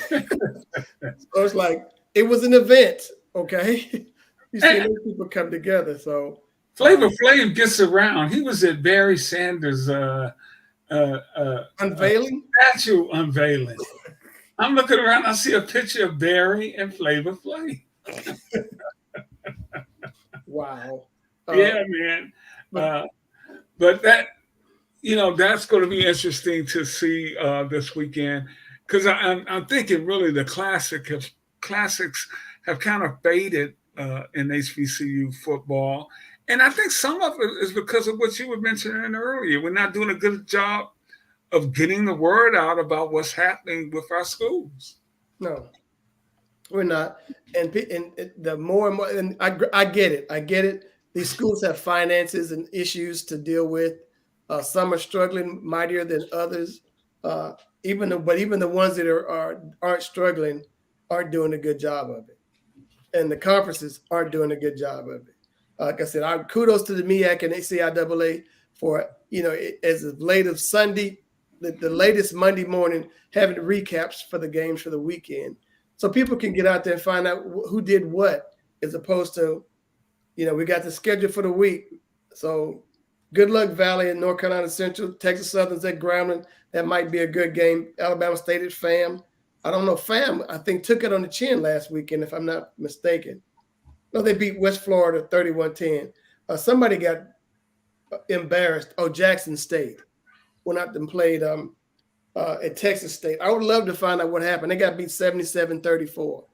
So it's like it was an event, okay? You see those people come together. So Flavor Flav gets around. He was at Barry Sanders' unveiling. Statue unveiling. I'm looking around. I see a picture of Barry and Flavor Flav. Wow. Yeah, man. But that, that's going to be interesting to see this weekend because I'm thinking really the classics have kind of faded in HBCU football. And I think some of it is because of what you were mentioning earlier. We're not doing a good job of getting the word out about what's happening with our schools. No, we're not. And the more and more, and I get it. These schools have finances and issues to deal with. Some are struggling mightier than others. Even the ones that aren't struggling aren't doing a good job of it, and the conferences aren't doing a good job of it. Like I said, kudos to the MEAC and ACIAA for as of late of Sunday, the latest Monday morning, having recaps for the games for the weekend, so people can get out there and find out who did what, as opposed to, we got the schedule for the week. So good luck, Valley and North Carolina Central. Texas Southern's at Grambling. That might be a good game. Alabama State at FAM. I don't know. FAM, I think, took it on the chin last weekend, if I'm not mistaken. No, they beat West Florida 31-10. Somebody got embarrassed. Oh, Jackson State went out and played at Texas State. I would love to find out what happened. They got beat 77-34.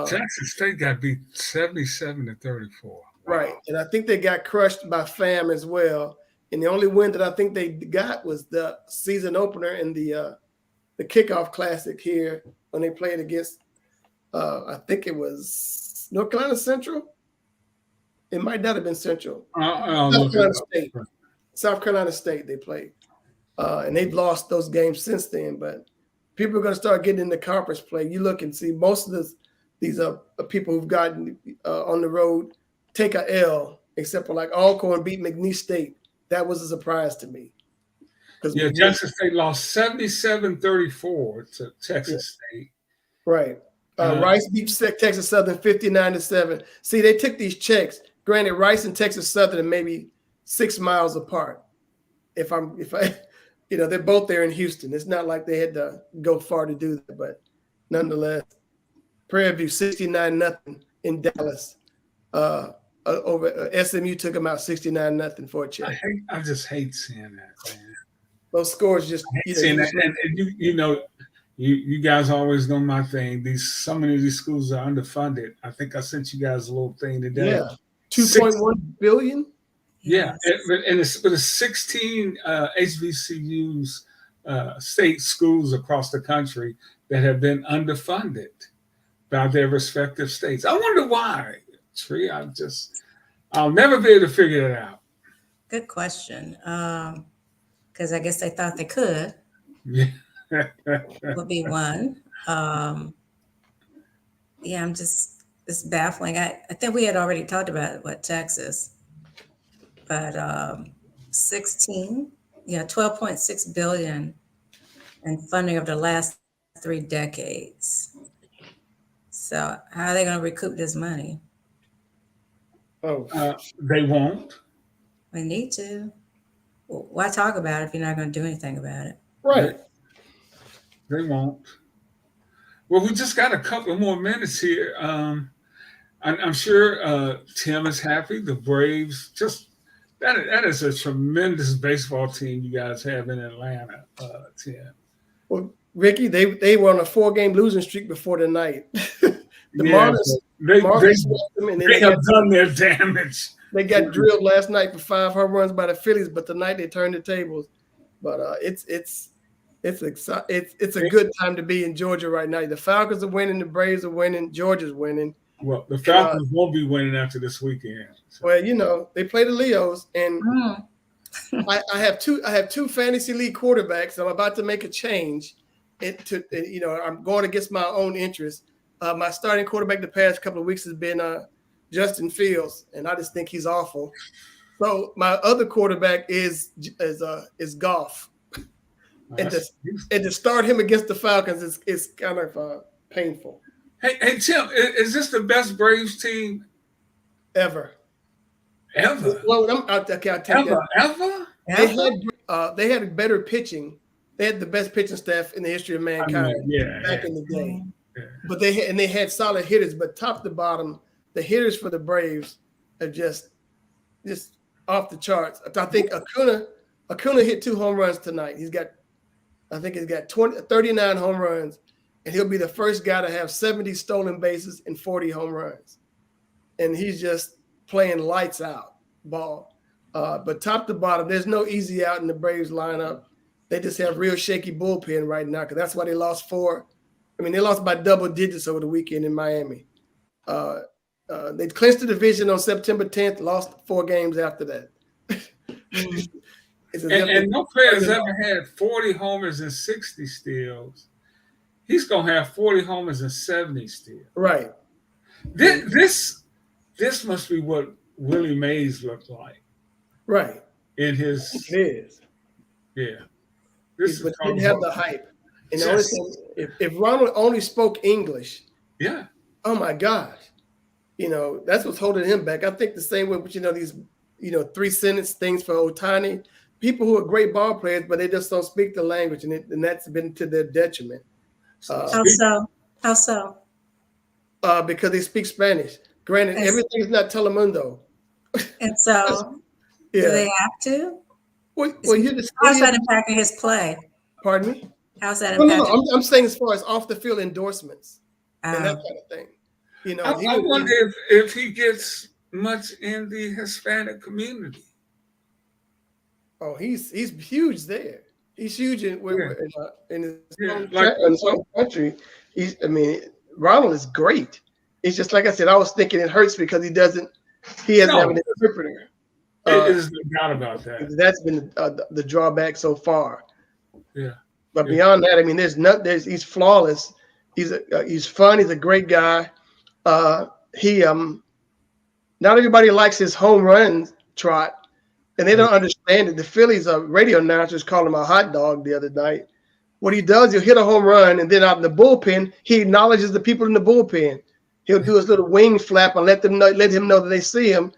Jackson State got beat 77-34. Wow. Right. And I think they got crushed by FAM as well. And the only win that I think they got was the season opener in the kickoff classic here when they played against, I think it was North Carolina Central. It might not have been Central. South Carolina State they played. And they've lost those games since then. But people are going to start getting into conference play. You look and see most of these people who've gotten on the road take a L, except for like Alcorn beat McNeese State. That was a surprise to me. Yeah, Jackson State lost 77-34 to Texas State. Right. Rice beat Texas Southern 59-7. See, they took these checks. Granted, Rice and Texas Southern are maybe 6 miles apart. If they're both there in Houston. It's not like they had to go far to do that, but nonetheless, Prairie View 69-0 in Dallas. Over SMU took them out 69-0 for a check. I just hate seeing that, man. Those scores just seeing that. And you guys always know my thing. So many of these schools are underfunded. I think I sent you guys a little thing today. Yeah, $2.1 billion. Yeah, and it's 16 HBCUs, state schools across the country that have been underfunded by their respective states. I wonder why, Tree. I'll never be able to figure it out. Good question. Because I guess they thought they could. Yeah. Would be one. It's baffling. I think we had already talked about Texas. But 12.6 billion in funding over the last 3 decades. So how are they going to recoup this money? They won't. We need to. Well, why talk about it if you're not going to do anything about it? Right. They won't. Well, we just got a couple more minutes here. I'm sure Tim is happy. The Braves that is a tremendous baseball team you guys have in Atlanta, Tim. Well, Ricky, they were on a 4-game losing streak before the night. They have done their damage. They got drilled last night for 5 home runs by the Phillies, but tonight they turned the tables. But it's a good time to be in Georgia right now. The Falcons are winning, the Braves are winning, Georgia's winning. Well, the Falcons won't be winning after this weekend. So. Well, they play the Leos, and I have two fantasy league quarterbacks. I'm about to make a change. I'm going against my own interest. My starting quarterback the past couple of weeks has been Justin Fields, and I just think he's awful. So my other quarterback is Goff, and to start him against the Falcons is kind of painful. Hey, Tim, is this the best Braves team ever? Ever? Well, I'll take that. Ever? They had better pitching. They had the best pitching staff in the history of mankind back in the day. Yeah. But they had solid hitters, but top to bottom, the hitters for the Braves are just off the charts. I think Acuna hit 2 home runs tonight. He's got 39 home runs, and he'll be the first guy to have 70 stolen bases and 40 home runs. And he's just playing lights out ball. But top to bottom, there's no easy out in the Braves lineup. They just have real shaky bullpen right now because that's why they lost 4. I mean, they lost by double digits over the weekend in Miami. They clinched the division on September 10th, lost 4 games after that. And no player has ever had 40 homers and 60 steals. He's gonna have 40 homers and 70 steals. Right. This must be what Willie Mays looked like. Right. In his It is. Yeah. But didn't have the hype. And the only thing, if Ronald only spoke English, yeah. Oh my gosh. That's what's holding him back. I think the same way with these 3-sentence things for Ohtani. People who are great ball players, but they just don't speak the language, and that's been to their detriment. How so? Because they speak Spanish. Granted, everything is not Telemundo. And so, do they have to? How's that impacting his play? Pardon me? How's that impacting? No, I'm saying as far as off the field endorsements and that kind of thing. I wonder if he gets much in the Hispanic community. Oh, he's huge there. He's huge in his own country. Ronald is great. It's just like I said, I was thinking it hurts because he doesn't have an interpreter. There's no doubt about that. That's been the drawback so far. Yeah. But beyond that, he's flawless. He's fun. He's a great guy. Not everybody likes his home run trot, and they don't understand it. The Phillies radio announcers called him a hot dog the other night. What he does, he'll hit a home run, and then out in the bullpen, he acknowledges the people in the bullpen. He'll do his little wing flap and let him know that they see him.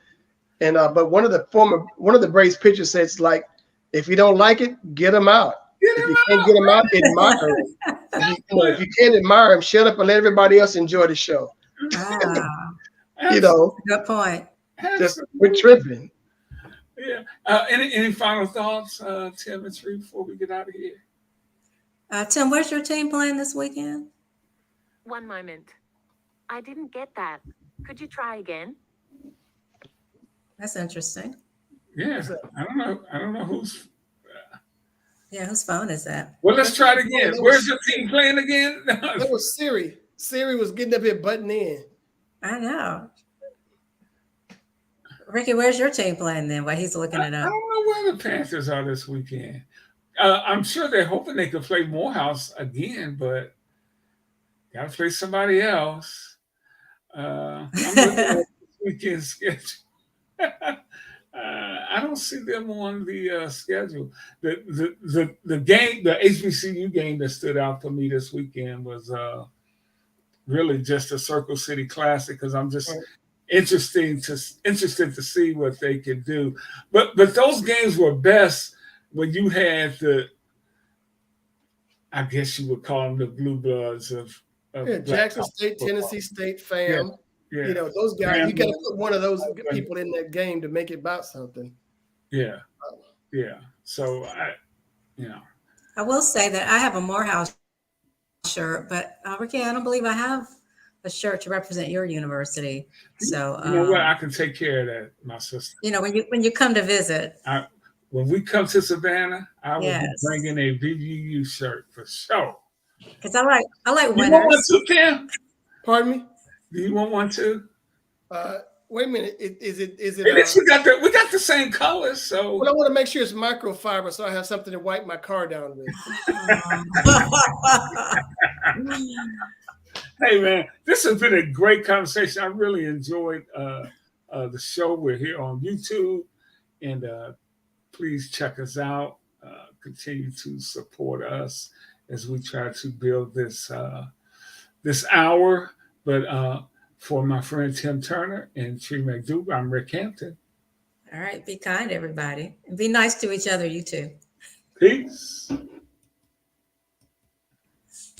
And but one of the Braves pitchers says, like, if you don't like it, get him out. If you can't get him out, admire him. If you can't admire him, shut up and let everybody else enjoy the show. Good point. We're tripping. Yeah. Any final thoughts, Tim and Sri, before we get out of here? Tim, where's your team playing this weekend? One moment. I didn't get that. Could you try again? That's interesting. Yeah. I don't know who's. Whose phone is that? Well, let's try it again. Where's your team playing again? That was Siri. Siri was getting up here butting in. I know. Ricky, where's your team playing then? While he's looking it up. I don't know where the Panthers are this weekend. I'm sure they're hoping they could play Morehouse again, but got to play somebody else. I'm looking at this weekend's schedule. I don't see them on the schedule. The game, the HBCU game that stood out for me this weekend was really just a Circle City Classic because I'm just interested to see what they can do. But those games were best when you had I guess you would call them the blue bloods of Jackson State, Tennessee State fam. Yeah. Those guys, you got to put one of those people in that game to make it about something. Yeah. Yeah. So I will say that I have a Morehouse shirt, but Ricky, I don't believe I have a shirt to represent your university. So you know what? I can take care of that, my sister. When you come to visit. When we come to Savannah, I will be bringing a VUU shirt for sure. Because I like winners. You want one too, Tim? Pardon me? Do you want one too? Wait a minute. Is it? At least we got the same colors, so. Well, I want to make sure it's microfiber, so I have something to wipe my car down with. Hey man, this has been a great conversation. I really enjoyed the show. We're here on YouTube, and please check us out. Continue to support us as we try to build this hour. But for my friend Tim Turner and Sri McDougal, I'm Rick Hampton. All right, be kind, everybody, and be nice to each other. You too. Peace.